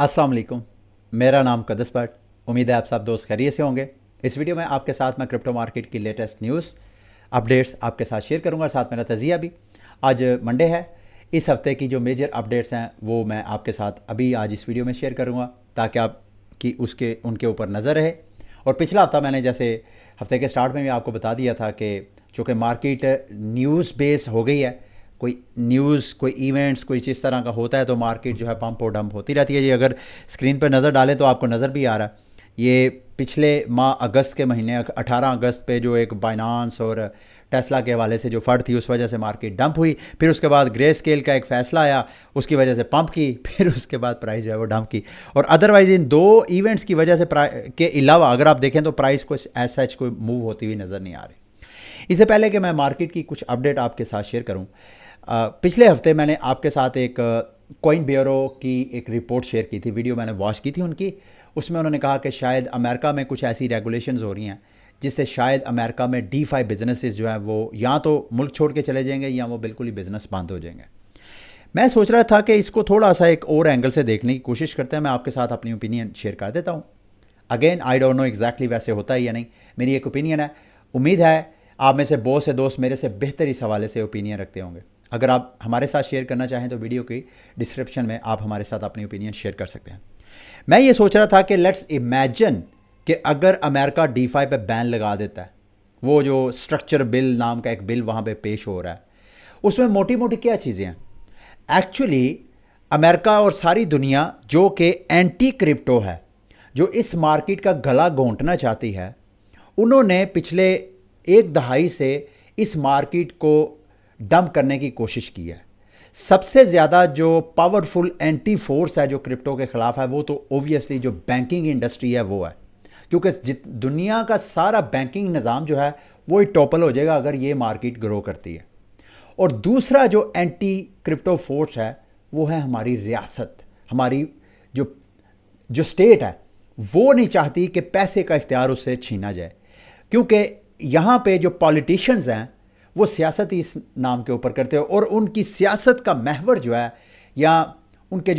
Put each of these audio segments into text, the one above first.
अस्सलाम वालेकुम। मेरा नाम कदस भट्ट। उम्मीद है आप सब दोस्त खैरियत से होंगे। इस वीडियो में आपके साथ मैं क्रिप्टो मार्केट की लेटेस्ट न्यूज़ अपडेट्स आपके साथ शेयर करूंगा, साथ मेरा तजिया भी। आज मंडे है। इस हफ्ते की जो मेजर अपडेट्स हैं वो मैं आपके साथ अभी आज इस वीडियो में शेयर करूंगा, ताकि आप की उसके उनके ऊपर नज़र रहे। और पिछला हफ्ता मैंने जैसे हफ्ते के स्टार्ट में भी आपको बता दिया था कि चूँकि मार्केट न्यूज़ बेस हो गई है, कोई न्यूज़, कोई इवेंट्स, कोई इस तरह का होता है तो मार्केट जो है पंप और डंप होती रहती है। ये अगर स्क्रीन पर नज़र डालें तो आपको नज़र भी आ रहा है। ये पिछले माह अगस्त के महीने 18 अगस्त पे जो एक बाइनांस और टेस्ला के हवाले से जो फट थी, उस वजह से मार्केट डंप हुई। फिर उसके बाद ग्रे स्केल का एक फ़ैसला आया, उसकी वजह से पंप की, फिर उसके बाद प्राइस जो है वो डंप की। और अदरवाइज़ इन दो इवेंट्स की वजह से के अलावा अगर आप देखें तो प्राइस को एज सच कोई मूव होती हुई नज़र नहीं आ रही। इससे पहले कि मैं मार्केट की कुछ अपडेट आपके साथ शेयर करूं, पिछले हफ्ते मैंने आपके साथ एक कॉइन ब्यूरो की एक रिपोर्ट शेयर की थी, वीडियो मैंने वॉच की थी उनकी। उसमें उन्होंने कहा कि शायद अमेरिका में कुछ ऐसी रेगुलेशंस हो रही हैं जिससे शायद अमेरिका में DeFi बिजनेसेस जो हैं वो या तो मुल्क छोड़ के चले जाएंगे या वो बिल्कुल ही बिज़नेस बंद हो जाएंगे। मैं सोच रहा था कि इसको थोड़ा सा एक और एंगल से देखने की कोशिश करते हैं। मैं आपके साथ अपनी ओपिनियन शेयर कर देता हूँ। Again I don't know exactly वैसे होता है या नहीं, मेरी एक ओपिनियन है। उम्मीद है आप में से बहुत से दोस्त मेरे से बेहतर इस हवाले से ओपिनियन रखते होंगे। अगर आप हमारे साथ शेयर करना चाहें तो वीडियो की डिस्क्रिप्शन में आप हमारे साथ अपनी ओपिनियन शेयर कर सकते हैं। मैं ये सोच रहा था कि लेट्स इमेजिन कि अगर अमेरिका DeFi पे बैन लगा देता है, वो जो स्ट्रक्चर बिल नाम का एक बिल वहाँ पे पेश हो रहा है, उसमें मोटी मोटी क्या चीज़ें हैं। एक्चुअली अमेरिका और सारी दुनिया जो कि एंटी क्रिप्टो है, जो इस मार्केट का गला घोंटना चाहती है, उन्होंने पिछले एक दहाई से इस मार्केट को डंप करने की कोशिश की है। सबसे ज़्यादा जो पावरफुल एंटी फोर्स है जो क्रिप्टो के ख़िलाफ़ है, वो तो ओबियसली जो बैंकिंग इंडस्ट्री है वो है, क्योंकि दुनिया का सारा बैंकिंग निज़ाम जो है वो ही टॉपल हो जाएगा अगर ये मार्केट ग्रो करती है। और दूसरा जो एंटी क्रिप्टो फोर्स है वो है हमारी रियासत, हमारी जो जो स्टेट है वो नहीं चाहती कि पैसे का इख्तियार उससे छीना जाए, क्योंकि यहाँ पे जो पॉलिटिशियंस हैं वो सियासत ही इस नाम के ऊपर करते हैं और उनकी सियासत का महवर जो है या उनके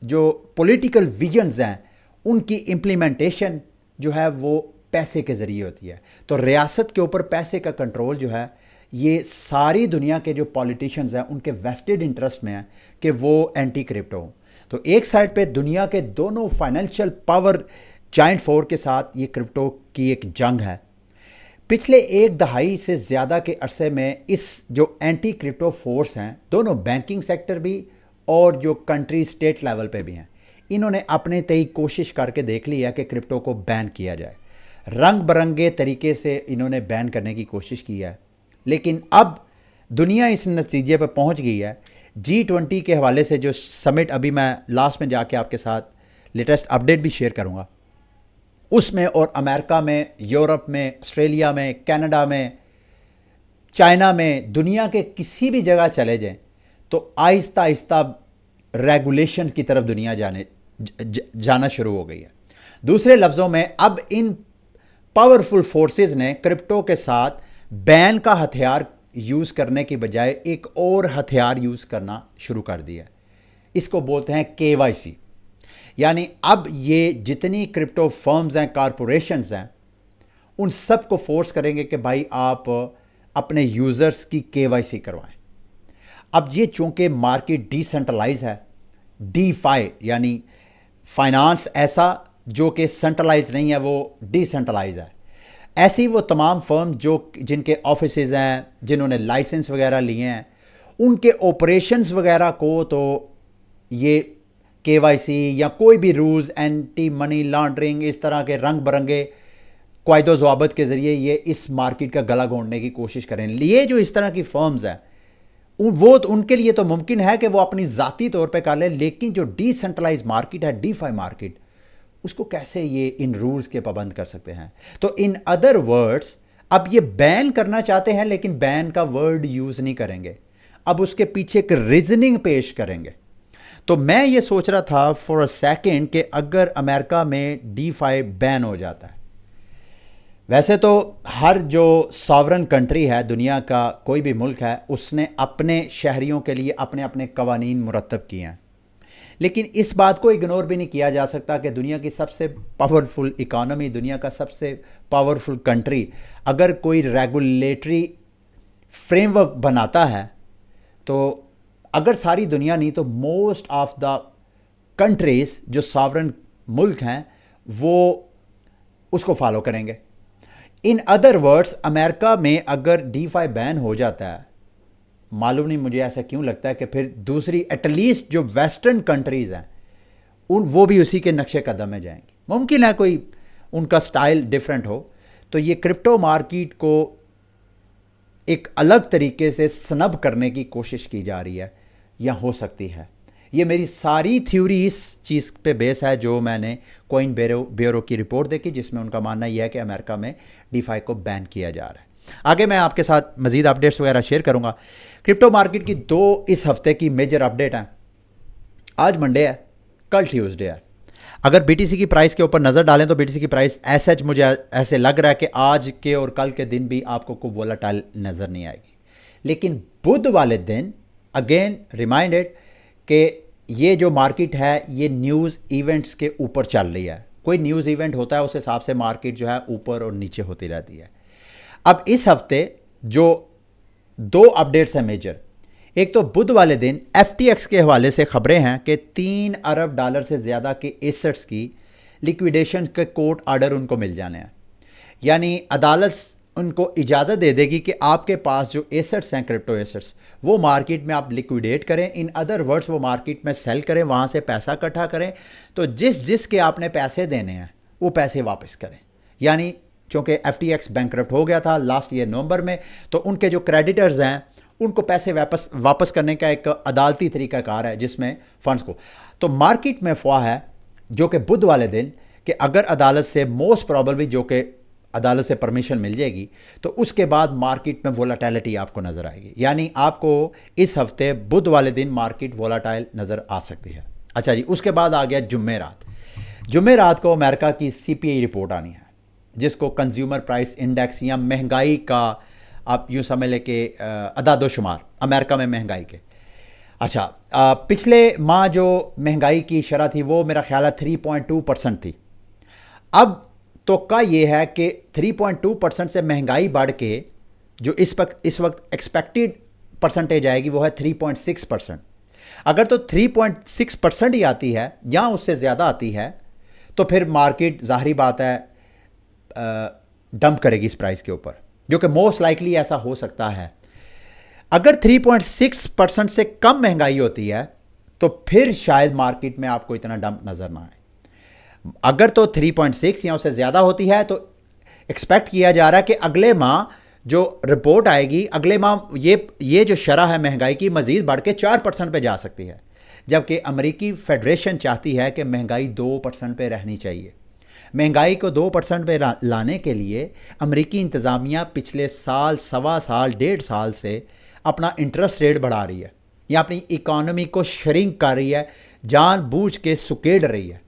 जो पॉलिटिकल विजन्स हैं उनकी इम्प्लीमेंटेशन जो है वो पैसे के ज़रिए होती है। तो रियासत के ऊपर पैसे का कंट्रोल जो है ये सारी दुनिया के जो पॉलिटिशियंस हैं उनके वेस्टेड इंटरेस्ट में है कि वो एंटी क्रिप्टो हो। तो एक साइड पे दुनिया के दोनों फाइनेंशियल पावर जाइंट फोर के साथ ये क्रिप्टो की एक जंग है। पिछले एक दहाई से ज़्यादा के अरसे में इस जो एंटी क्रिप्टो फोर्स हैं, दोनों बैंकिंग सेक्टर भी और जो कंट्री स्टेट लेवल पे भी हैं, इन्होंने अपने तय कोशिश करके देख ली है कि क्रिप्टो को बैन किया जाए। रंग बरंगे तरीके से इन्होंने बैन करने की कोशिश की है, लेकिन अब दुनिया इस नतीजे पर पहुंच गई है। G20 के हवाले से जो समिट, अभी मैं लास्ट में जाके आपके साथ लेटेस्ट अपडेट भी शेयर करूंगा, उसमें और अमेरिका में, यूरोप में, ऑस्ट्रेलिया में, कनाडा में, चाइना में, दुनिया के किसी भी जगह चले जाएं तो आहिस्ता आहिस्ता रेगुलेशन की तरफ दुनिया जाना शुरू हो गई है। दूसरे लफ्ज़ों में अब इन पावरफुल फोर्सेस ने क्रिप्टो के साथ बैन का हथियार यूज़ करने की बजाय एक और हथियार यूज़ करना शुरू कर दिया। इसको बोलते हैं KYC। यानी अब ये जितनी क्रिप्टो फर्म्स हैं, कॉरपोरेशंस हैं, उन सब को फोर्स करेंगे कि भाई आप अपने यूज़र्स की KYC करवाएं। अब ये चूंकि मार्केट डिसेंट्रलाइज है, DeFi यानी फाइनेंस ऐसा जो कि सेंट्रलाइज नहीं है, वो डिसेंट्रलाइज है, ऐसी वो तमाम फर्म जो जिनके ऑफिसेज हैं, जिन्होंने लाइसेंस वगैरह लिए हैं, उनके ऑपरेशंस वगैरह को तो ये KYC या कोई भी रूल्स, एंटी मनी लॉन्ड्रिंग, इस तरह के रंग बरंगे कायदो ज़वाबित के ज़रिए ये इस मार्केट का गला घोंटने की कोशिश करें। ये जो इस तरह की फर्म्स हैं वो तो उनके लिए तो मुमकिन है कि वो अपनी ज़ाती तौर पे कर लें, लेकिन जो डिसेंट्रलाइज मार्केट है, DeFi मार्केट, उसको कैसे ये इन रूल्स के पाबंद कर सकते हैं। तो इन अदर वर्ड्स अब ये बैन करना चाहते हैं, लेकिन बैन का वर्ड यूज़ नहीं करेंगे, अब उसके पीछे एक रीजनिंग पेश करेंगे। तो मैं ये सोच रहा था फॉर अ सेकेंड कि अगर अमेरिका में DeFi बैन हो जाता है, वैसे तो हर जो सॉवरन कंट्री है, दुनिया का कोई भी मुल्क है, उसने अपने शहरियों के लिए अपने अपने कवानीन मुरतब किए हैं। लेकिन इस बात को इग्नोर भी नहीं किया जा सकता कि दुनिया की सबसे पावरफुल इकोनॉमी, दुनिया का सबसे पावरफुल कंट्री अगर कोई रेगुलेटरी फ्रेमवर्क बनाता है तो अगर सारी दुनिया नहीं तो मोस्ट ऑफ द कंट्रीज़ जो सॉवरन मुल्क हैं वो उसको फॉलो करेंगे। इन अदर वर्ड्स, अमेरिका में अगर DeFi बैन हो जाता है, मालूम नहीं मुझे ऐसा क्यों लगता है कि फिर दूसरी एटलीस्ट जो वेस्टर्न कंट्रीज़ हैं वो भी उसी के नक्शे कदम में जाएंगी। मुमकिन है कोई उनका स्टाइल डिफरेंट हो। तो ये क्रिप्टो मार्केट को एक अलग तरीके से स्नब करने की कोशिश की जा रही है या हो सकती है। ये मेरी सारी थ्योरी इस चीज़ पे बेस है जो मैंने कॉइन ब्यूरो की रिपोर्ट देखी, जिसमें उनका मानना यह है कि अमेरिका में DeFi को बैन किया जा रहा है। आगे मैं आपके साथ मज़ीद अपडेट्स वगैरह शेयर करूंगा। क्रिप्टो मार्केट की 2 इस हफ्ते की मेजर अपडेट हैं। आज मंडे है, कल ट्यूसडे है। अगर BTC की प्राइस के ऊपर नज़र डालें तो BTC की प्राइस ऐसे मुझे ऐसे लग रहा है कि आज के और कल के दिन भी आपको कोई वोलेटाइल नज़र नहीं आएगी। लेकिन बुध वाले दिन अगेन रिमाइंडेड कि ये जो मार्केट है ये न्यूज़ इवेंट्स के ऊपर चल रही है। कोई न्यूज़ इवेंट होता है उस हिसाब से मार्केट जो है ऊपर और नीचे होती रहती है। अब इस हफ्ते जो 2 अपडेट्स हैं मेजर, एक तो बुध वाले दिन FTX के हवाले से खबरें हैं कि $3 अरब से ज़्यादा के एसेट्स की लिक्विडेशन के कोर्ट ऑर्डर उनको मिल जाने हैं। यानी अदालत उनको इजाज़त दे देगी कि आपके पास जो एसेट्स हैं, क्रिप्टो एसेट्स, वो मार्केट में आप लिक्विडेट करें। इन अदर वर्ड्स वो मार्केट में सेल करें, वहाँ से पैसा इकट्ठा करें। तो जिसके आपने पैसे देने हैं वो पैसे वापस करें। यानी चूँकि FTX बैंकरप्ट हो गया था लास्ट ईयर नवंबर में, तो उनके जो क्रेडिटर्स हैं उनको पैसे वापस करने का एक अदालती तरीकाकार है जिसमें फंड्स को। तो मार्केट में अफवाह है जो कि बुध वाले दिन कि अगर अदालत से मोस्ट प्रॉबेबली जो कि अदालत से परमिशन मिल जाएगी तो उसके बाद मार्केट में वोलाटिलिटी आपको नज़र आएगी। यानी आपको इस हफ्ते बुध वाले दिन मार्केट वोलाटाइल नज़र आ सकती है। अच्छा जी, उसके बाद आ गया जुम्मे रात को अमेरिका की CPI रिपोर्ट आनी है, जिसको कंज्यूमर प्राइस इंडेक्स या महंगाई का आप यूँ समझ लें कि अदादोशुमार अमेरिका में महंगाई के। अच्छा, पिछले माह जो महंगाई की शरह थी वो मेरा ख्याल है 3.2% थी। अब तो का ये है कि 3.2% से महंगाई बढ़ के जो इस वक्त एक्सपेक्टेड परसेंटेज आएगी वो है 3.6%। अगर तो 3.6% ही आती है या उससे ज़्यादा आती है तो फिर मार्केट ज़ाहिरी बात है डंप करेगी इस प्राइस के ऊपर, जो कि मोस्ट लाइकली ऐसा हो सकता है। अगर 3.6% से कम महंगाई होती है तो फिर शायद मार्केट में आपको इतना डंप नज़र ना आए। अगर तो 3.6 या उससे ज़्यादा होती है तो एक्सपेक्ट किया जा रहा है कि अगले माह जो रिपोर्ट आएगी, अगले माह ये जो शरह है महंगाई की मज़ीद बढ़ के 4% पे जा सकती है, जबकि अमेरिकी फेडरेशन चाहती है कि महंगाई 2% पे रहनी चाहिए। महंगाई को 2% पे लाने के लिए अमेरिकी इंतज़ामिया पिछले साल, सवा साल, 1.5 साल से अपना इंटरेस्ट रेट बढ़ा रही है या अपनी इकॉनमी को श्रिंक कर रही है, जानबूझ के सुकेड़ रही है।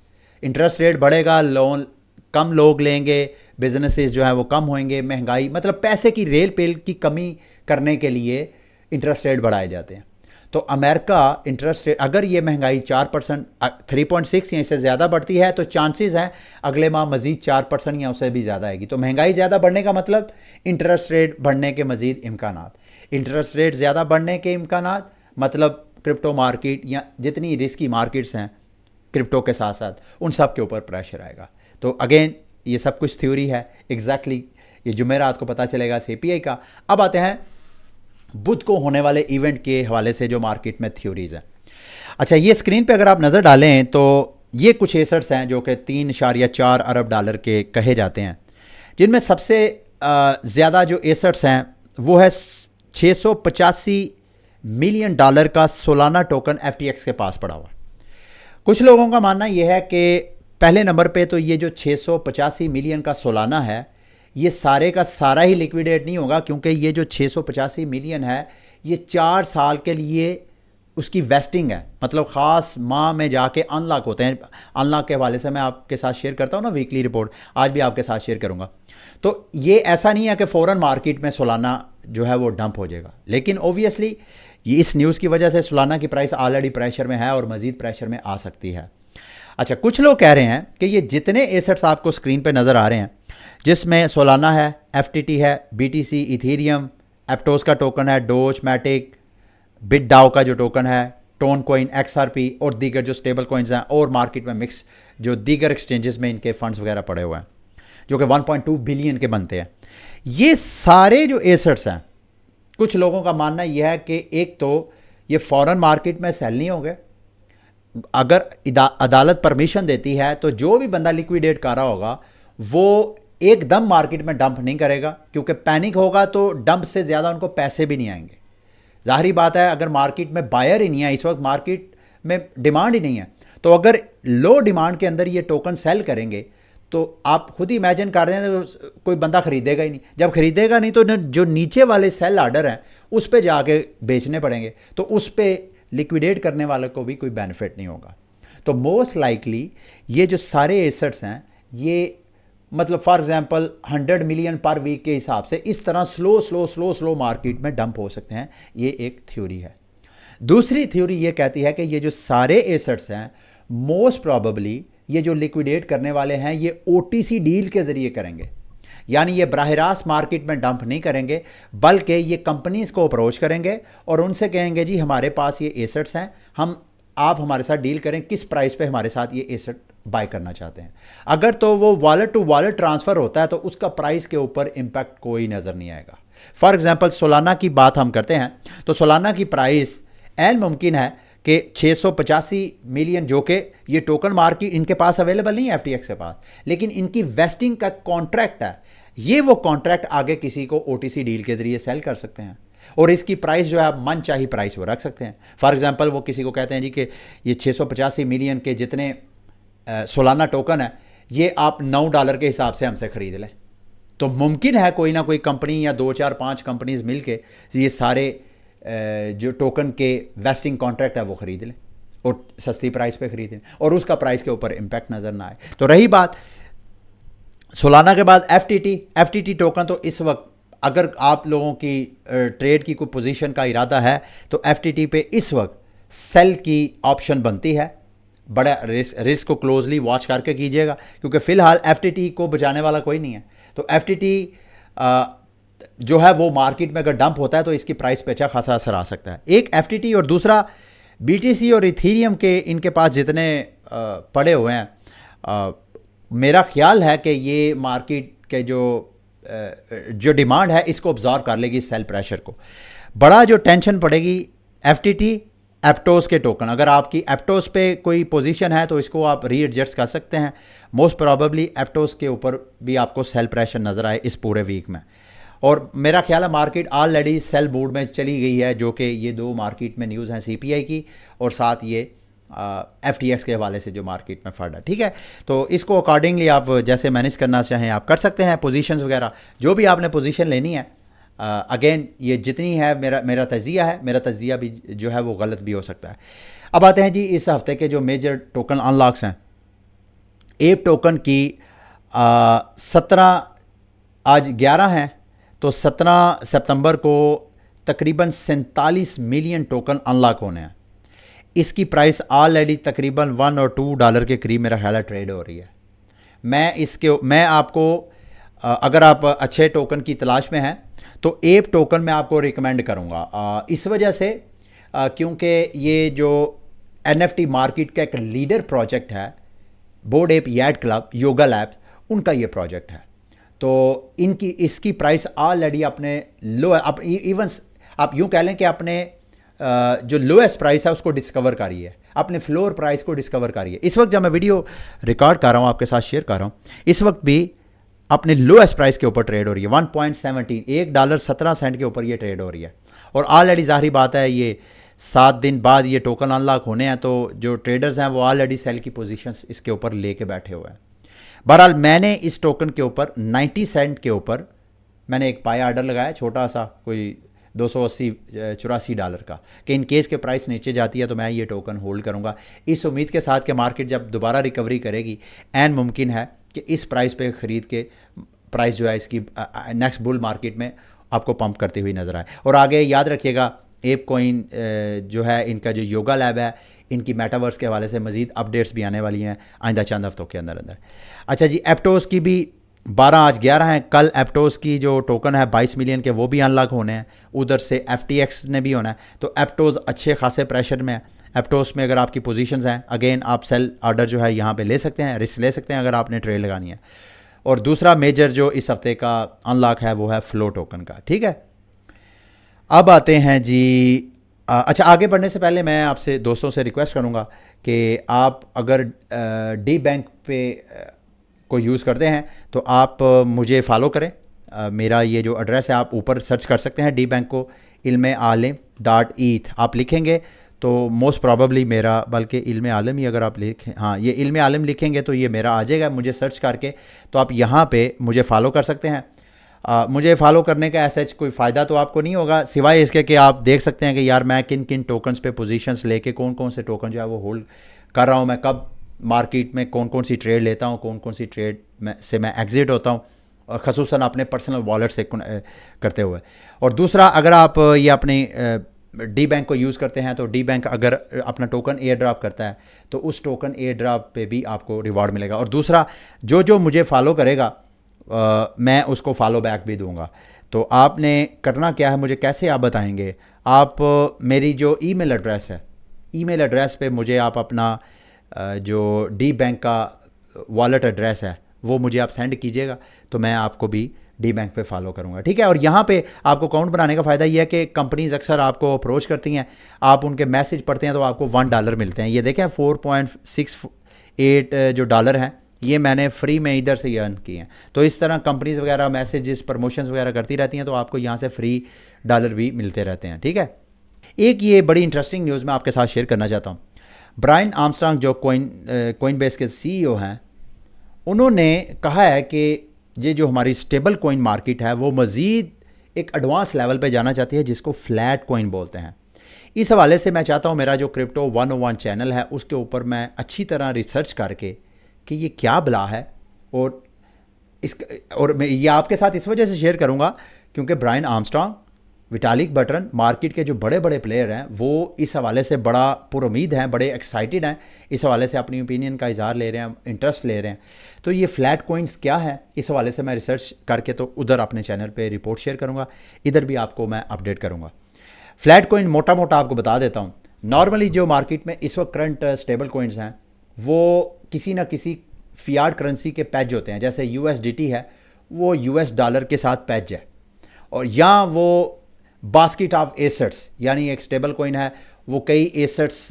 इंटरेस्ट रेट बढ़ेगा, लोन कम लोग लेंगे, बिजनेसेस जो है वो कम होंगे, महंगाई मतलब पैसे की रेल पेल की कमी करने के लिए इंटरेस्ट रेट बढ़ाए जाते हैं। तो अमेरिका इंटरेस्ट रेट अगर ये महंगाई 4%, 3.6 या इससे ज़्यादा बढ़ती है तो चांसेस हैं अगले माह मज़ीद 4% या उससे भी ज़्यादा आएगी। तो महंगाई ज़्यादा बढ़ने का मतलब इंटरेस्ट रेट बढ़ने के मज़ीद इम्कानात, इंटरेस्ट रेट ज़्यादा बढ़ने के इम्कानात मतलब क्रिप्टो मार्केट या जितनी रिस्की मार्केट्स हैं क्रिप्टो के साथ साथ उन सब के ऊपर प्रेशर आएगा। तो अगेन ये सब कुछ थ्योरी है, एग्जैक्टली ये जुमेरात को पता चलेगा CPI का। अब आते हैं बुध को होने वाले इवेंट के हवाले से जो मार्केट में थ्योरीज हैं। अच्छा, ये स्क्रीन पे अगर आप नज़र डालें तो ये कुछ एसेट्स हैं जो कि $3.4 अरब के कहे जाते हैं, जिनमें सबसे ज़्यादा जो एसेट्स हैं वो है $685 मिलियन का सोलाना टोकन FTX के पास पड़ा हुआ। कुछ लोगों का मानना यह है कि पहले नंबर पे तो ये जो 685 मिलियन का सोलाना है ये सारे का सारा ही लिक्विडेट नहीं होगा, क्योंकि ये जो 685 मिलियन है ये 4 साल के लिए उसकी वेस्टिंग है, मतलब ख़ास माह में जाके अनलॉक होते हैं। अनलॉक के हवाले से मैं आपके साथ शेयर करता हूँ ना वीकली रिपोर्ट, आज भी आपके साथ शेयर करूँगा। तो ये ऐसा नहीं है कि फ़ौरन मार्केट में सोलाना जो है वो डंप हो जाएगा, लेकिन ओबियसली ये इस न्यूज़ की वजह से सोलाना की प्राइस ऑलरेडी प्रेशर में है और मज़ीद प्रेशर में आ सकती है। अच्छा, कुछ लोग कह रहे हैं कि ये जितने एसेट्स आपको स्क्रीन पे नज़र आ रहे हैं, जिसमें सोलाना है, एफटीटी है, बीटीसी, इथेरियम, एप्टोस का टोकन है, डोज, मैटिक, बिटडाओ का जो टोकन है, टोन कॉइन, एक्सआरपी और दीगर जो स्टेबल कॉइन्स हैं, और मार्केट में मिक्स जो दीगर एक्सचेंजेस में इनके फंड्स वगैरह पड़े हुए हैं जो कि 1.2 बिलियन के बनते हैं। ये सारे जो एसेट्स हैं, कुछ लोगों का मानना यह है कि एक तो ये फॉरेन मार्केट में सेल नहीं होंगे, अगर अदालत परमिशन देती है तो जो भी बंदा लिक्विडेट कर रहा होगा वो एकदम मार्केट में डंप नहीं करेगा, क्योंकि पैनिक होगा तो डंप से ज़्यादा उनको पैसे भी नहीं आएंगे। जाहिर बात है, अगर मार्केट में बायर ही नहीं है, इस वक्त मार्केट में डिमांड ही नहीं है, तो अगर लो डिमांड के अंदर ये टोकन सेल करेंगे तो आप खुद ही इमेजिन कर रहे हैं तो कोई बंदा खरीदेगा ही नहीं। जब खरीदेगा नहीं तो जो नीचे वाले सेल आर्डर हैं उस पर जाके बेचने पड़ेंगे, तो उस पर लिक्विडेट करने वाले को भी कोई बेनिफिट नहीं होगा। तो मोस्ट लाइकली ये जो सारे एसेट्स हैं ये मतलब फॉर एग्जांपल 100 मिलियन पर वीक के हिसाब से इस तरह स्लो मार्केट में डंप हो सकते हैं। ये एक थ्योरी है। दूसरी थ्योरी ये कहती है कि ये जो सारे एसेट्स हैं मोस्ट प्रॉबेबली ये जो लिक्विडेट करने वाले हैं ये ओटीसी डील के ज़रिए करेंगे, यानी ये बराह रास्त मार्केट में डंप नहीं करेंगे, बल्कि ये कंपनीज को अप्रोच करेंगे और उनसे कहेंगे जी हमारे पास ये एसेट्स हैं, आप हमारे साथ डील करें, किस प्राइस पे हमारे साथ ये एसेट बाय करना चाहते हैं। अगर तो वो वॉलेट टू वॉलेट ट्रांसफ़र होता है तो उसका प्राइस के ऊपर इम्पैक्ट कोई नज़र नहीं आएगा। फॉर एग्जांपल सोलाना की बात हम करते हैं तो सोलाना की प्राइस ऐन मुमकिन है कि 685 मिलियन, जो कि ये टोकन मार्केट इनके पास अवेलेबल नहीं है एफटीएक्स के पास, लेकिन इनकी वेस्टिंग का कॉन्ट्रैक्ट है, ये वो कॉन्ट्रैक्ट आगे किसी को ओटीसी डील के ज़रिए सेल कर सकते हैं और इसकी प्राइस जो है मन चाही प्राइस वो रख सकते हैं। फॉर एग्जांपल वो किसी को कहते हैं जी कि ये 685 मिलियन के जितने सोलाना टोकन है ये आप $9 के हिसाब से हमसे ख़रीद लें, तो मुमकिन है कोई ना कोई कंपनी या 2 4 5 कंपनीज मिल के ये सारे जो टोकन के वेस्टिंग कॉन्ट्रैक्ट है वो ख़रीद लें और सस्ती प्राइस पे ख़रीदें और उसका प्राइस के ऊपर इम्पैक्ट नज़र ना आए। तो रही बात सोलाना के बाद एफटीटी टोकन, तो इस वक्त अगर आप लोगों की ट्रेड की कोई पोजीशन का इरादा है तो एफटीटी पे इस वक्त सेल की ऑप्शन बनती है। बड़ा रिस्क को क्लोजली वॉच करके कीजिएगा, क्योंकि फ़िलहाल एफटीटी को बचाने वाला कोई नहीं है। तो एफटीटी जो है वो मार्केट में अगर डंप होता है तो इसकी प्राइस पे अच्छा खासा असर आ सकता है। एक एफटीटी और दूसरा बीटीसी और इथेरियम के इनके पास जितने पड़े हुए हैं, मेरा ख्याल है कि ये मार्केट के जो डिमांड है इसको ऑब्जॉर्व कर लेगी सेल प्रेशर को। बड़ा जो टेंशन पड़ेगी एफटीटी एप्टोस के टोकन, अगर आपकी एप्टोस पे कोई पोजीशन है तो इसको आप रीएडजस्ट कर सकते हैं। मोस्ट प्रोबेबली एप्टोस के ऊपर भी आपको सेल प्रेशर नज़र आए इस पूरे वीक में, और मेरा ख्याल है मार्केट ऑलरेडी सेल मोड में चली गई है, जो कि ये दो मार्केट में न्यूज़ हैं सीपीआई की और साथ ये एफटीएक्स के हवाले से जो मार्केट में फंड है। ठीक है, तो इसको अकॉर्डिंगली आप जैसे मैनेज करना चाहें आप कर सकते हैं। पोजीशंस वगैरह जो भी आपने पोजीशन लेनी है, अगेन ये जितनी है मेरा तजिया है, मेरा तजिया भी जो है वो गलत भी हो सकता है। अब आते हैं जी इस हफ्ते के जो मेजर टोकन अनलॉक्स हैं। एप टोकन की 17 आज 11 हैं, तो 17 सितंबर को तकरीबन 47 मिलियन टोकन अनलॉक होने हैं। इसकी प्राइस ऑलरेडी तकरीबन $1 और $2 के करीब मेरा ख्याल है ट्रेड हो रही है। मैं आपको अगर आप अच्छे टोकन की तलाश में हैं तो एप टोकन मैं आपको रिकमेंड करूंगा, इस वजह से क्योंकि ये जो NFT मार्केट का एक लीडर प्रोजेक्ट है Bored Ape Yacht Club Yuga Labs, उनका ये प्रोजेक्ट है। तो इसकी प्राइस ऑलरेडी अपने इवन आप यूँ कह लें कि अपने जो लोएस्ट प्राइस है उसको डिस्कवर करिए, अपने फ्लोर प्राइस को डिस्कवर करिए। इस वक्त जब मैं वीडियो रिकॉर्ड कर रहा हूँ आपके साथ शेयर कर रहा हूँ, इस वक्त भी अपने लोएस्ट प्राइस के ऊपर ट्रेड हो रही है। 1.17 $1.17 के ऊपर ये ट्रेड हो रही है और ऑलरेडी ज़ाहिर बात है ये 7 दिन बाद ये टोकन अनलॉक होने हैं, तो जो ट्रेडर्स हैं वो ऑलरेडी सेल की पोजीशंस इसके ऊपर लेके बैठे हुए हैं। बहरहाल मैंने इस टोकन के ऊपर 90 सेंट के ऊपर मैंने एक पाई आर्डर लगाया, छोटा सा, कोई $284 का, कि इन केस के प्राइस नीचे जाती है तो मैं ये टोकन होल्ड करूंगा, इस उम्मीद के साथ कि मार्केट जब दोबारा रिकवरी करेगी एन मुमकिन है कि इस प्राइस पे ख़रीद के प्राइस जो है इसकी नेक्स्ट बुल मार्केट में आपको पंप करती हुई नज़र आए। और आगे याद रखिएगा एप कोइन जो है, इनका जो योगा लैब है, इनकी मेटावर्स के हवाले से मज़ीद अपडेट्स भी आने वाली हैं आइंदा चंद हफ्तों के अंदर अंदर। अच्छा जी, एप्टोस की भी 12 आज 11 हैं, कल एप्टोस की जो टोकन है 22 मिलियन के वो भी अनलॉक होने हैं, उधर से FTX ने भी होना है। तो एप्टोस अच्छे खासे प्रेशर में है। एप्टोस में अगर आपकी पोजीशंस हैं, अगेन आप सेल ऑर्डर जो है यहाँ पे ले सकते हैं, रिस्क ले सकते हैं अगर आपने ट्रेड लगानी है। और दूसरा मेजर जो इस हफ्ते का अनलॉक है वो है फ्लो टोकन का। ठीक है, अब आते हैं जी। अच्छा, आगे बढ़ने से पहले मैं आपसे दोस्तों से रिक्वेस्ट करूंगा कि आप अगर डी बैंक पे को यूज़ करते हैं तो आप मुझे फॉलो करें। मेरा ये जो एड्रेस है आप ऊपर सर्च कर सकते हैं डी बैंक को, इल्म आलिम .eth आप लिखेंगे तो मोस्ट प्रॉबली मेरा, बल्कि इल्म आलम ही अगर आप लिखें, हाँ ये इल्म आलम लिखेंगे तो ये मेरा आ जाएगा मुझे सर्च करके। तो आप यहाँ पे मुझे फॉलो कर सकते हैं। मुझे फॉलो करने का ऐसा कोई फ़ायदा तो आपको नहीं होगा, सिवाय इसके कि आप देख सकते हैं कि यार मैं किन किन टोकन्स पे पोजीशंस लेके कौन कौन से टोकन जो है वो होल्ड कर रहा हूँ, मैं कब मार्केट में कौन कौन सी ट्रेड लेता हूँ, कौन कौन सी ट्रेड से मैं एग्जिट होता हूँ, और ख़ुसूसन अपने पर्सनल वॉलेट से करते हुए। और दूसरा, अगर आप ये अपनी डी बैंक को यूज़ करते हैं तो डी बैंक अगर अपना टोकन एयर ड्रॉप करता है तो उस टोकन एयर ड्रॉप पे भी आपको रिवॉर्ड मिलेगा। और दूसरा, जो जो मुझे फॉलो करेगा मैं उसको फॉलो बैक भी दूंगा। तो आपने करना क्या है, मुझे कैसे आप बताएंगे, आप मेरी जो ईमेल एड्रेस है, ईमेल एड्रेस पे मुझे आप अपना जो डी बैंक का वॉलेट एड्रेस है वो मुझे आप सेंड कीजिएगा, तो मैं आपको भी डी बैंक पे फॉलो करूंगा। ठीक है, और यहाँ पे आपको अकाउंट बनाने का फ़ायदा ये है कि कंपनीज अक्सर आपको अप्रोच करती हैं, आप उनके मैसेज पढ़ते हैं तो आपको $1 मिलते हैं। ये देखें 4.68 जो डॉलर हैं ये मैंने फ्री में इधर से अर्न किए हैं। तो इस तरह कंपनीज वगैरह मैसेजेस प्रमोशंस वगैरह करती रहती हैं, तो आपको यहाँ से फ्री डॉलर भी मिलते रहते हैं। ठीक है, एक ये बड़ी इंटरेस्टिंग न्यूज़ मैं आपके साथ शेयर करना चाहता हूँ। ब्रायन आर्मस्ट्रांग जो कोइनबेस के CEO हैं, उन्होंने कहा है कि ये जो हमारी स्टेबल कॉइन मार्केट है वो मज़ीद एक एडवांस लेवल पे जाना चाहती है, जिसको फ्लैट कॉइन बोलते हैं। इस हवाले से मैं चाहता हूँ मेरा जो क्रिप्टो 101 चैनल है उसके ऊपर मैं अच्छी तरह रिसर्च करके कि ये क्या बला है, और मैं ये आपके साथ इस वजह से शेयर करूँगा क्योंकि Brian Armstrong, Vitalik Buterin, market के जो बड़े बड़े प्लेयर हैं वो इस हवाले से बड़ा पुरुमीद हैं, बड़े एक्साइटेड हैं, इस हवाले से अपनी ओपिनियन का इज़हार ले रहे हैं, इंटरेस्ट ले रहे हैं। तो ये फ्लैट कॉइन्स क्या है, इस हवाले से मैं रिसर्च करके तो उधर अपने चैनल पे रिपोर्ट शेयर करूँगा, इधर भी आपको मैं अपडेट करूँगा। फ्लैट कॉइन मोटा मोटा आपको बता देता हूँ। नॉर्मली जो मार्केट में इस वक्त करंट स्टेबल कॉइन्स हैं वो किसी ना किसी फियाट करेंसी के पैज होते हैं, जैसे USDT है वो US डॉलर के साथ पैज है, और या वो बास्केट ऑफ एसेट्स यानी एक स्टेबल कॉइन है, वो कई एसेट्स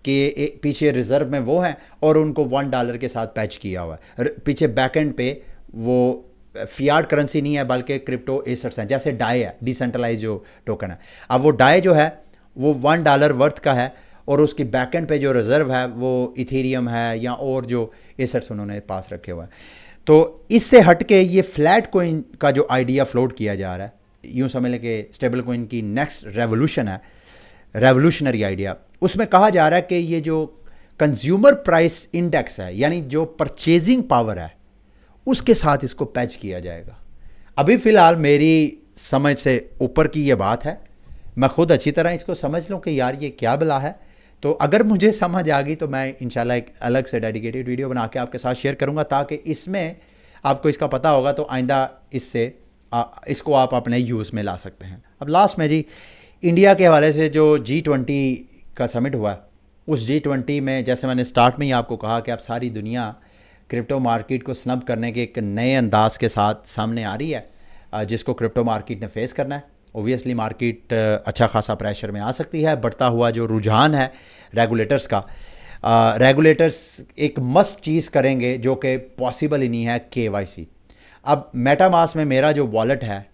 के पीछे रिजर्व में वो हैं और उनको $1 के साथ पैच किया हुआ है, पीछे बैकएंड पे वो फियाट करेंसी नहीं है बल्कि क्रिप्टो एसेट्स हैं, जैसे डाई है, डिसेंट्रलाइज जो टोकन है। अब वो डाई जो है वो $1 वर्थ का है और उसकी बैकएंड पे जो रिजर्व है वो इथेरियम है या और जो एसेट्स उन्होंने पास रखे हुए हैं। तो इससे हट के ये फ्लैट कॉइन का जो आइडिया फ्लोट किया जा रहा है, यूँ समझ लें कि स्टेबल कॉइन की नेक्स्ट रेवोल्यूशन है, रेवोल्यूशनरी आइडिया। उसमें कहा जा रहा है कि ये जो कंज्यूमर प्राइस इंडेक्स है यानी जो परचेजिंग पावर है उसके साथ इसको पैच किया जाएगा। अभी फ़िलहाल मेरी समझ से ऊपर की ये बात है, मैं खुद अच्छी तरह इसको समझ लूँ कि यार ये क्या बला है। तो अगर मुझे समझ आ गई तो मैं इंशाल्लाह एक अलग से डेडिकेटेड वीडियो बना के आपके साथ शेयर करूँगा, ताकि इसमें आपको इसका पता होगा तो आइंदा इसको आप अपने यूज़ में ला सकते हैं। अब लास्ट में जी, इंडिया के हवाले से जो G20 का समिट हुआ, उस G20 में जैसे मैंने स्टार्ट में ही आपको कहा कि अब सारी दुनिया क्रिप्टो मार्केट को स्नब करने के एक नए अंदाज के साथ सामने आ रही है, जिसको क्रिप्टो मार्केट ने फेस करना है। ओबियसली मार्केट अच्छा खासा प्रेशर में आ सकती है, बढ़ता हुआ जो रुझान है रेगुलेटर्स का, रेगुलेटर्स एक मस्ट चीज़ करेंगे जो कि पॉसिबल ही नहीं है, KYC। अब मेटामास्क में मेरा जो वॉलेट है,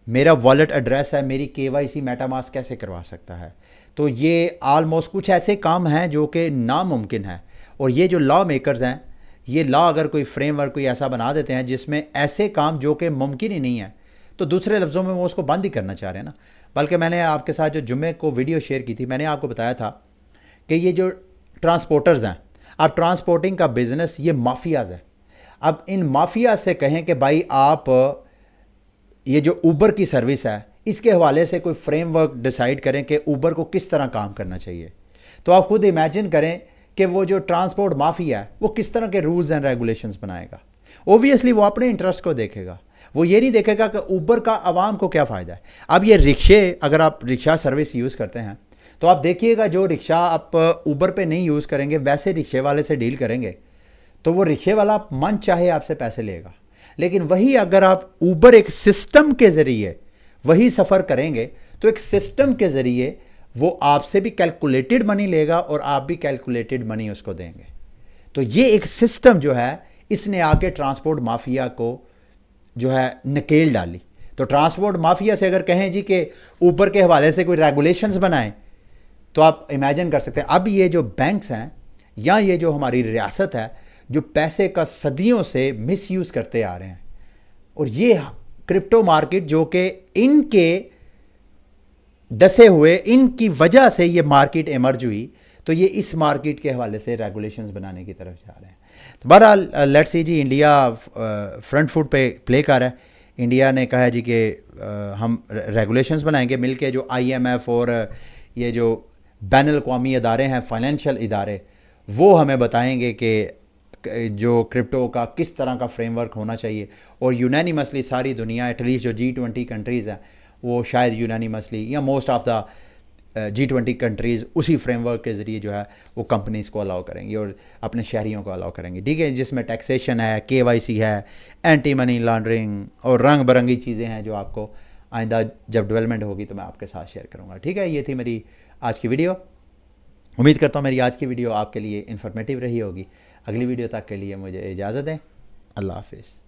मेरा वॉलेट एड्रेस है, मेरी KYC मेटामास्क कैसे करवा सकता है? तो ये आलमोस्ट कुछ ऐसे काम हैं जो कि नामुमकिन है, और ये जो लॉ मेकर्स हैं, ये लॉ अगर कोई फ्रेमवर्क कोई ऐसा बना देते हैं जिसमें ऐसे काम जो कि मुमकिन ही नहीं है, तो दूसरे लफ्ज़ों में वो उसको बंद ही करना चाह रहे हैं ना। बल्कि मैंने आपके साथ जो जुम्मे को वीडियो शेयर की थी, मैंने आपको बताया था कि ये जो ट्रांसपोर्टर्स हैं, अब ट्रांसपोर्टिंग का बिज़नेस ये माफियाज़ है। अब इन माफिया से कहें कि भाई आप ये जो ऊबर की सर्विस है इसके हवाले से कोई फ्रेमवर्क डिसाइड करें कि ऊबर को किस तरह काम करना चाहिए। तो आप खुद इमेजिन करें कि वो जो ट्रांसपोर्ट माफिया है वो किस तरह के रूल्स एंड रेगुलेशंस बनाएगा। ओबियसली वो अपने इंटरेस्ट को देखेगा, वो ये नहीं देखेगा कि ऊबर का आवाम को क्या फ़ायदा है। अब ये रिक्शे, अगर आप रिक्शा सर्विस यूज़ करते हैं तो आप देखिएगा जो रिक्शा आप ऊबर पे नहीं यूज़ करेंगे, वैसे रिक्शे वाले से डील करेंगे तो वो रिक्शे वाला मन चाहे आपसे पैसे लेगा। लेकिन वही अगर आप ऊबर एक सिस्टम के ज़रिए वही सफ़र करेंगे तो एक सिस्टम के ज़रिए वो आपसे भी कैलकुलेटेड मनी लेगा और आप भी कैलकुलेटेड मनी उसको देंगे। तो ये एक सिस्टम जो है इसने आके ट्रांसपोर्ट माफिया को जो है नकेल डाली। तो ट्रांसपोर्ट माफिया से अगर कहें जी कि ऊपर के हवाले से कोई रेगुलेशंस बनाएं तो आप इमेजिन कर सकते हैं अब ये जो बैंक्स हैं या ये जो हमारी रियासत है जो पैसे का सदियों से मिसयूज़ करते आ रहे हैं, और ये क्रिप्टो मार्केट जो कि इनके डसे हुए, इनकी वजह से ये मार्केट इमर्ज हुई, तो ये इस मार्केट के हवाले से रेगुलेशंस बनाने की तरफ जा रहे हैं। तो बहरहाल लेट्स सी जी, इंडिया फ्रंट फुट पे प्ले कर रहा है। इंडिया ने कहा है जी कि हम रेगुलेशंस बनाएंगे मिलके, जो IMF और ये जो बैनुल अक़वामी इदारे हैं, फाइनेंशियल इदारे, वो हमें बताएंगे कि जो क्रिप्टो का किस तरह का फ्रेमवर्क होना चाहिए। और यूनानिमसली सारी दुनिया, एटलीस्ट जो G20 कंट्रीज़ हैं वो शायद यूनानिमसली या most of the G20 countries उसी फ्रेमवर्क के ज़रिए जो है वो कंपनीज़ को अलाउ करेंगी और अपने शहरियों को अलाउ करेंगी, ठीक है, जिसमें टैक्सेशन है, KYC है, एंटी मनी लॉन्ड्रिंग और रंग बिरंगी चीज़ें हैं जो आपको आइंदा जब डेवलपमेंट होगी तो मैं आपके साथ शेयर करूँगा। ठीक है, ये थी मेरी आज की वीडियो। उम्मीद करता हूँ मेरी आज की वीडियो आपके लिए इन्फॉर्मेटिव रही होगी। अगली वीडियो तक के लिए मुझे इजाज़त दें। अल्लाह हाफिज़।